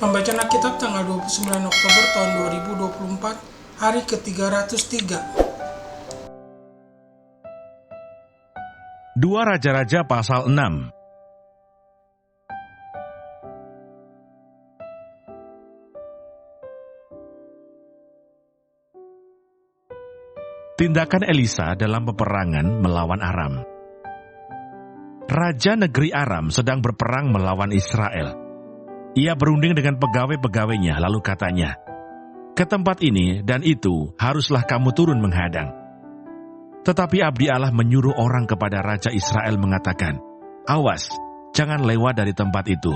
Pembacaan Alkitab tanggal 29 Oktober tahun 2024, hari ke-303. 2 Raja-Raja pasal 6. Tindakan Elisa dalam peperangan melawan Aram. Raja negeri Aram sedang berperang melawan Israel. Ia berunding dengan pegawai-pegawainya lalu katanya, "Ke tempat ini dan itu haruslah kamu turun menghadang." Tetapi abdi Allah menyuruh orang kepada Raja Israel mengatakan, "Awas, jangan lewat dari tempat itu,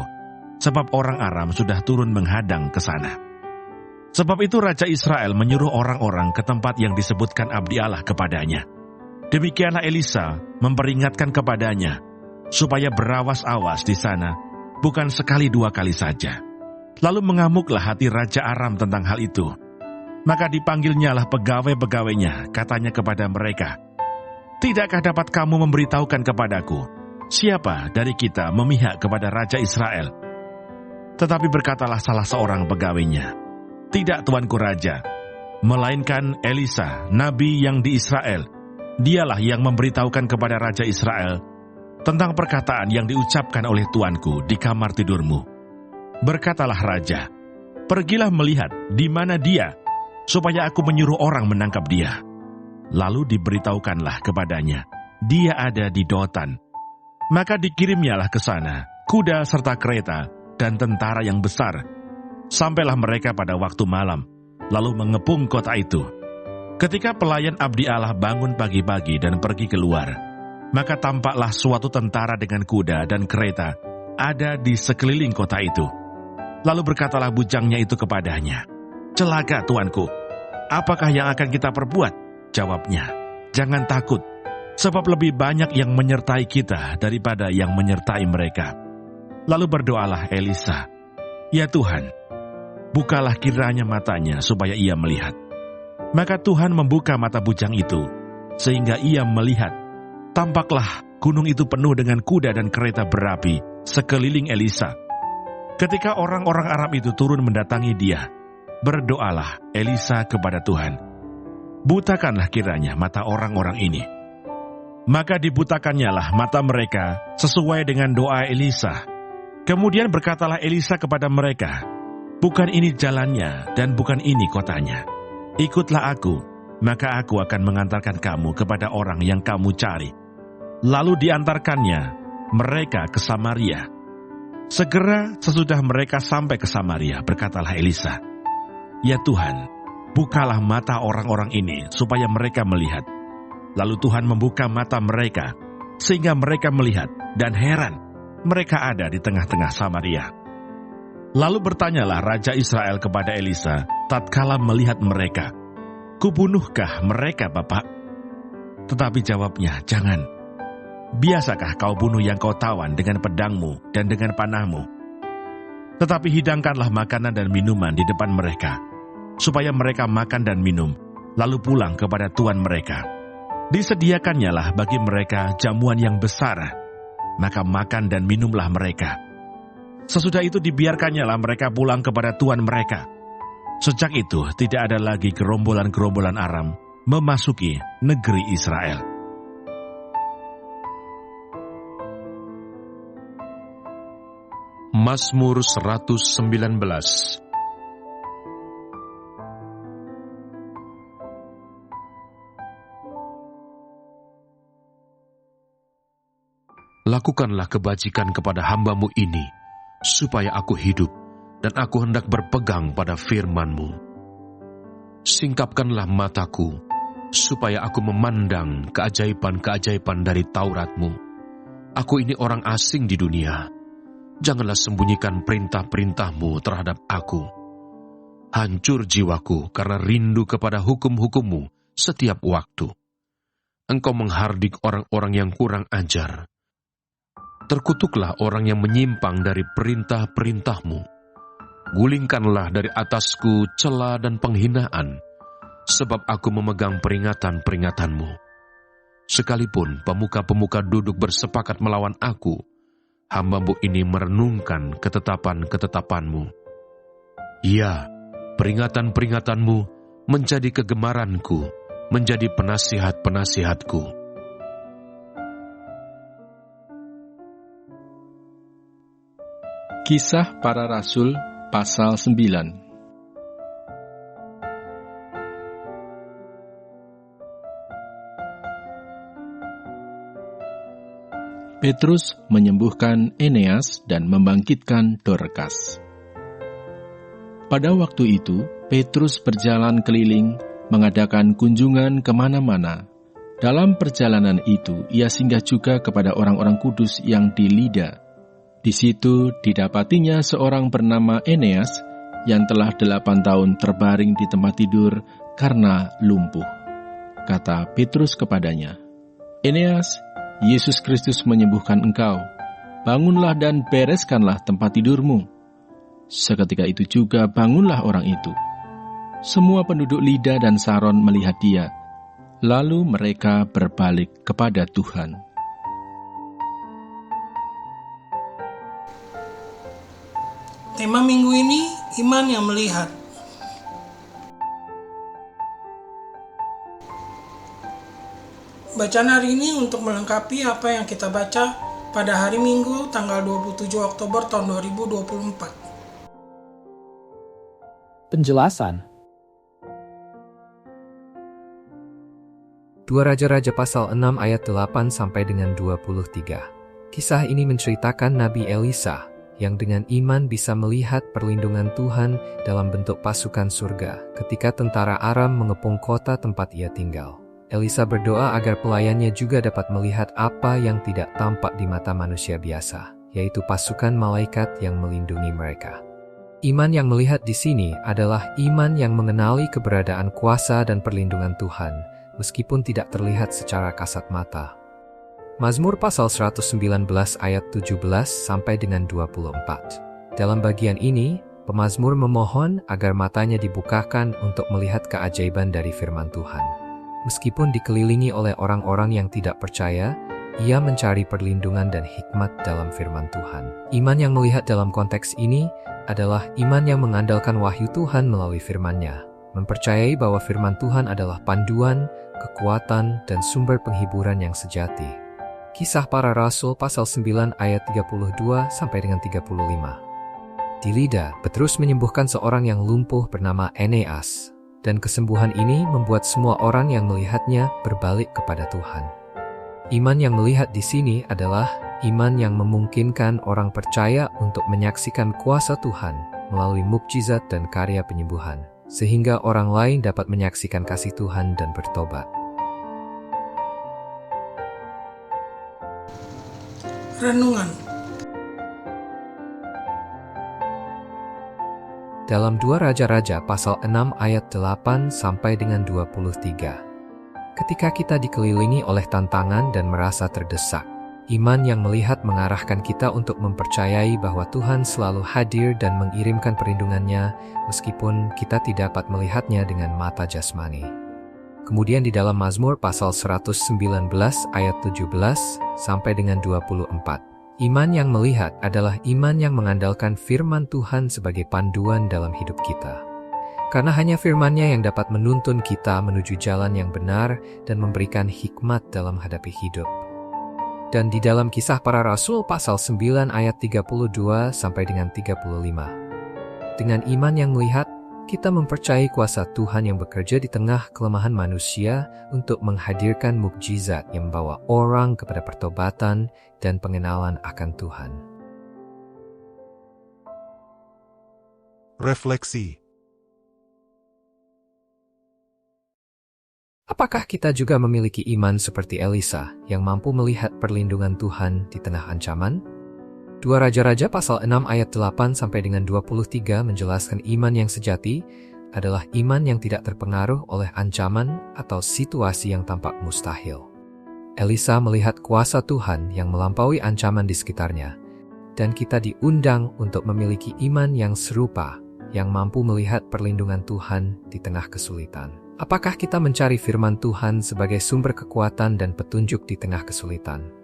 sebab orang Aram sudah turun menghadang ke sana." Sebab itu Raja Israel menyuruh orang-orang ke tempat yang disebutkan abdi Allah kepadanya. Demikianlah Elisa memperingatkan kepadanya, supaya berawas-awas di sana, bukan sekali dua kali saja. Lalu mengamuklah hati Raja Aram tentang hal itu. Maka dipanggilnyalah pegawai-pegawainya, katanya kepada mereka, "Tidakkah dapat kamu memberitahukan kepadaku, siapa dari kita memihak kepada Raja Israel?" Tetapi berkatalah salah seorang pegawainya, "Tidak, tuanku Raja, melainkan Elisa, nabi yang di Israel. Dialah yang memberitahukan kepada Raja Israel tentang perkataan yang diucapkan oleh tuanku di kamar tidurmu." Berkatalah Raja, "Pergilah melihat di mana dia, supaya aku menyuruh orang menangkap dia." Lalu diberitahukanlah kepadanya, dia ada di Dotan. Maka dikirimnyalah ke sana kuda serta kereta dan tentara yang besar. Sampailah mereka pada waktu malam, lalu mengepung kota itu. Ketika pelayan abdi Allah bangun pagi-pagi dan pergi keluar, maka tampaklah suatu tentara dengan kuda dan kereta ada di sekeliling kota itu. Lalu berkatalah bujangnya itu kepadanya, "Celaka tuanku, apakah yang akan kita perbuat?" Jawabnya, "Jangan takut, sebab lebih banyak yang menyertai kita daripada yang menyertai mereka." Lalu berdoalah Elisa, "Ya Tuhan, bukalah kiranya matanya supaya ia melihat." Maka Tuhan membuka mata bujang itu, sehingga ia melihat. Tampaklah gunung itu penuh dengan kuda dan kereta berapi sekeliling Elisa. Ketika orang-orang Aram itu turun mendatangi dia, berdoalah Elisa kepada Tuhan, "Butakanlah kiranya mata orang-orang ini." Maka dibutakannyalah mata mereka sesuai dengan doa Elisa. Kemudian berkatalah Elisa kepada mereka, "Bukan ini jalannya dan bukan ini kotanya. Ikutlah aku, maka aku akan mengantarkan kamu kepada orang yang kamu cari." Lalu diantarkannya mereka ke Samaria. Segera sesudah mereka sampai ke Samaria, berkatalah Elisa, "Ya Tuhan, bukalah mata orang-orang ini supaya mereka melihat." Lalu Tuhan membuka mata mereka, sehingga mereka melihat, dan heran, mereka ada di tengah-tengah Samaria. Lalu bertanyalah Raja Israel kepada Elisa, tatkala melihat mereka, "Kubunuhkah mereka, Bapak?" Tetapi jawabnya, "Jangan. Biasakah kau bunuh yang kau tawan dengan pedangmu dan dengan panahmu? Tetapi hidangkanlah makanan dan minuman di depan mereka, supaya mereka makan dan minum, lalu pulang kepada tuan mereka. Disediakannyalah bagi mereka jamuan yang besar, maka makan dan minumlah mereka. Sesudah itu dibiarkannyalah mereka pulang kepada tuan mereka." Sejak itu tidak ada lagi gerombolan-gerombolan Aram memasuki negeri Israel. Mazmur 119. Lakukanlah kebajikan kepada hamba-Mu ini, supaya aku hidup, dan aku hendak berpegang pada firman-Mu. Singkapkanlah mataku, supaya aku memandang keajaiban-keajaiban dari Taurat-Mu. Aku ini orang asing di dunia. Janganlah sembunyikan perintah-perintah-Mu terhadap aku. Hancur jiwaku karena rindu kepada hukum-hukum-Mu setiap waktu. Engkau menghardik orang-orang yang kurang ajar. Terkutuklah orang yang menyimpang dari perintah-perintah-Mu. Gulingkanlah dari atasku cela dan penghinaan, sebab aku memegang peringatan-peringatan-Mu. Sekalipun pemuka-pemuka duduk bersepakat melawan aku, hamba-Mu ini merenungkan ketetapan-ketetapan-Mu. Ya, peringatan-peringatanmu menjadi kegemaranku, menjadi penasihat-penasihatku. Kisah Para Rasul pasal 9. Petrus menyembuhkan Eneas dan membangkitkan Dorkas. Pada waktu itu, Petrus berjalan keliling, mengadakan kunjungan kemana-mana. Dalam perjalanan itu, ia singgah juga kepada orang-orang kudus yang di Lida. Di situ didapatinya seorang bernama Eneas yang telah 8 tahun terbaring di tempat tidur karena lumpuh. Kata Petrus kepadanya, "Eneas, Yesus Kristus menyembuhkan engkau. Bangunlah dan bereskanlah tempat tidurmu." Seketika itu juga bangunlah orang itu. Semua penduduk Lida dan Saron melihat dia. Lalu mereka berbalik kepada Tuhan. Tema minggu ini, iman yang melihat. Bacaan hari ini untuk melengkapi apa yang kita baca pada hari Minggu tanggal 27 Oktober tahun 2024. Penjelasan 2 Raja-Raja pasal 6 ayat 8 sampai dengan 23. Kisah ini menceritakan Nabi Elisa yang dengan iman bisa melihat perlindungan Tuhan dalam bentuk pasukan surga ketika tentara Aram mengepung kota tempat ia tinggal. Elisa berdoa agar pelayannya juga dapat melihat apa yang tidak tampak di mata manusia biasa, yaitu pasukan malaikat yang melindungi mereka. Iman yang melihat di sini adalah iman yang mengenali keberadaan kuasa dan perlindungan Tuhan, meskipun tidak terlihat secara kasat mata. Mazmur pasal 119 ayat 17 sampai dengan 24. Dalam bagian ini, pemazmur memohon agar matanya dibukakan untuk melihat keajaiban dari firman Tuhan. Meskipun dikelilingi oleh orang-orang yang tidak percaya, ia mencari perlindungan dan hikmat dalam firman Tuhan. Iman yang melihat dalam konteks ini adalah iman yang mengandalkan wahyu Tuhan melalui firman-Nya, mempercayai bahwa firman Tuhan adalah panduan, kekuatan, dan sumber penghiburan yang sejati. Kisah Para Rasul pasal 9 ayat 32 sampai dengan 35. Di Lida, Petrus menyembuhkan seorang yang lumpuh bernama Eneas. Dan kesembuhan ini membuat semua orang yang melihatnya berbalik kepada Tuhan. Iman yang melihat di sini adalah iman yang memungkinkan orang percaya untuk menyaksikan kuasa Tuhan melalui mukjizat dan karya penyembuhan, sehingga orang lain dapat menyaksikan kasih Tuhan dan bertobat. Renungan. Dalam 2 Raja-Raja pasal 6 ayat 8 sampai dengan 23. Ketika kita dikelilingi oleh tantangan dan merasa terdesak, iman yang melihat mengarahkan kita untuk mempercayai bahwa Tuhan selalu hadir dan mengirimkan perlindungannya meskipun kita tidak dapat melihatnya dengan mata jasmani. Kemudian di dalam Mazmur pasal 119 ayat 17 sampai dengan 24. Iman yang melihat adalah iman yang mengandalkan firman Tuhan sebagai panduan dalam hidup kita. Karena hanya firman-Nya yang dapat menuntun kita menuju jalan yang benar dan memberikan hikmat dalam hadapi hidup. Dan di dalam Kisah Para Rasul pasal 9 ayat 32 sampai dengan 35. Dengan iman yang melihat, kita mempercayai kuasa Tuhan yang bekerja di tengah kelemahan manusia untuk menghadirkan mukjizat yang membawa orang kepada pertobatan dan pengenalan akan Tuhan. Refleksi. Apakah kita juga memiliki iman seperti Elisa yang mampu melihat perlindungan Tuhan di tengah ancaman? 2 Raja-Raja pasal 6 ayat 8 sampai dengan 23 menjelaskan iman yang sejati adalah iman yang tidak terpengaruh oleh ancaman atau situasi yang tampak mustahil. Elisa melihat kuasa Tuhan yang melampaui ancaman di sekitarnya, dan kita diundang untuk memiliki iman yang serupa, yang mampu melihat perlindungan Tuhan di tengah kesulitan. Apakah kita mencari firman Tuhan sebagai sumber kekuatan dan petunjuk di tengah kesulitan?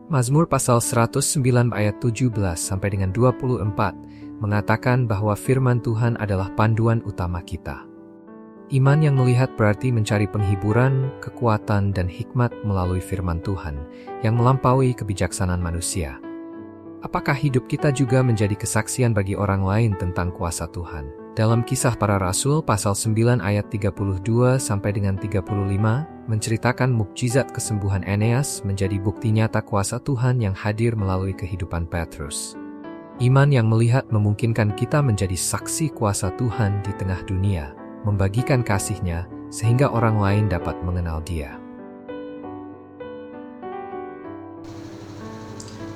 Mazmur pasal 109 ayat 17 sampai dengan 24 mengatakan bahwa firman Tuhan adalah panduan utama kita. Iman yang melihat berarti mencari penghiburan, kekuatan, dan hikmat melalui firman Tuhan yang melampaui kebijaksanaan manusia. Apakah hidup kita juga menjadi kesaksian bagi orang lain tentang kuasa Tuhan? Dalam Kisah Para Rasul pasal 9 ayat 32 sampai dengan 35 menceritakan mukjizat kesembuhan Eneas menjadi bukti nyata kuasa Tuhan yang hadir melalui kehidupan Petrus. Iman yang melihat memungkinkan kita menjadi saksi kuasa Tuhan di tengah dunia, membagikan kasih-Nya sehingga orang lain dapat mengenal Dia.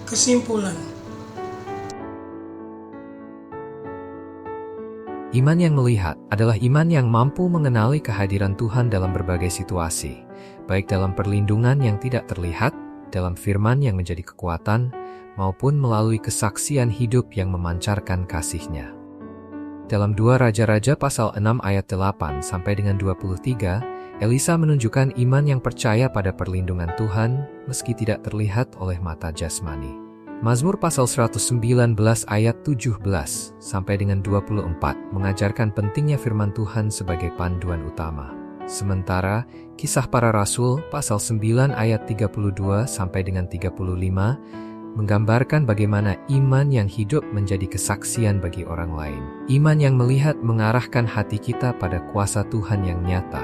Kesimpulan. Iman yang melihat adalah iman yang mampu mengenali kehadiran Tuhan dalam berbagai situasi, baik dalam perlindungan yang tidak terlihat, dalam firman yang menjadi kekuatan, maupun melalui kesaksian hidup yang memancarkan kasih-Nya. Dalam 2 Raja-Raja pasal 6 ayat 8 sampai dengan 23, Elisa menunjukkan iman yang percaya pada perlindungan Tuhan meski tidak terlihat oleh mata jasmani. Mazmur pasal 119 ayat 17 sampai dengan 24 mengajarkan pentingnya firman Tuhan sebagai panduan utama. Sementara Kisah Para Rasul pasal 9 ayat 32 sampai dengan 35 menggambarkan bagaimana iman yang hidup menjadi kesaksian bagi orang lain. Iman yang melihat mengarahkan hati kita pada kuasa Tuhan yang nyata,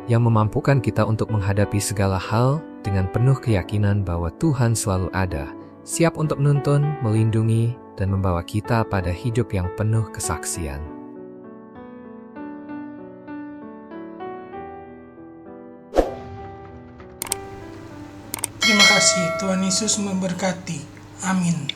yang memampukan kita untuk menghadapi segala hal dengan penuh keyakinan bahwa Tuhan selalu ada, siap untuk menuntun, melindungi, dan membawa kita pada hidup yang penuh kesaksian. Terima kasih, Tuhan Yesus memberkati. Amin.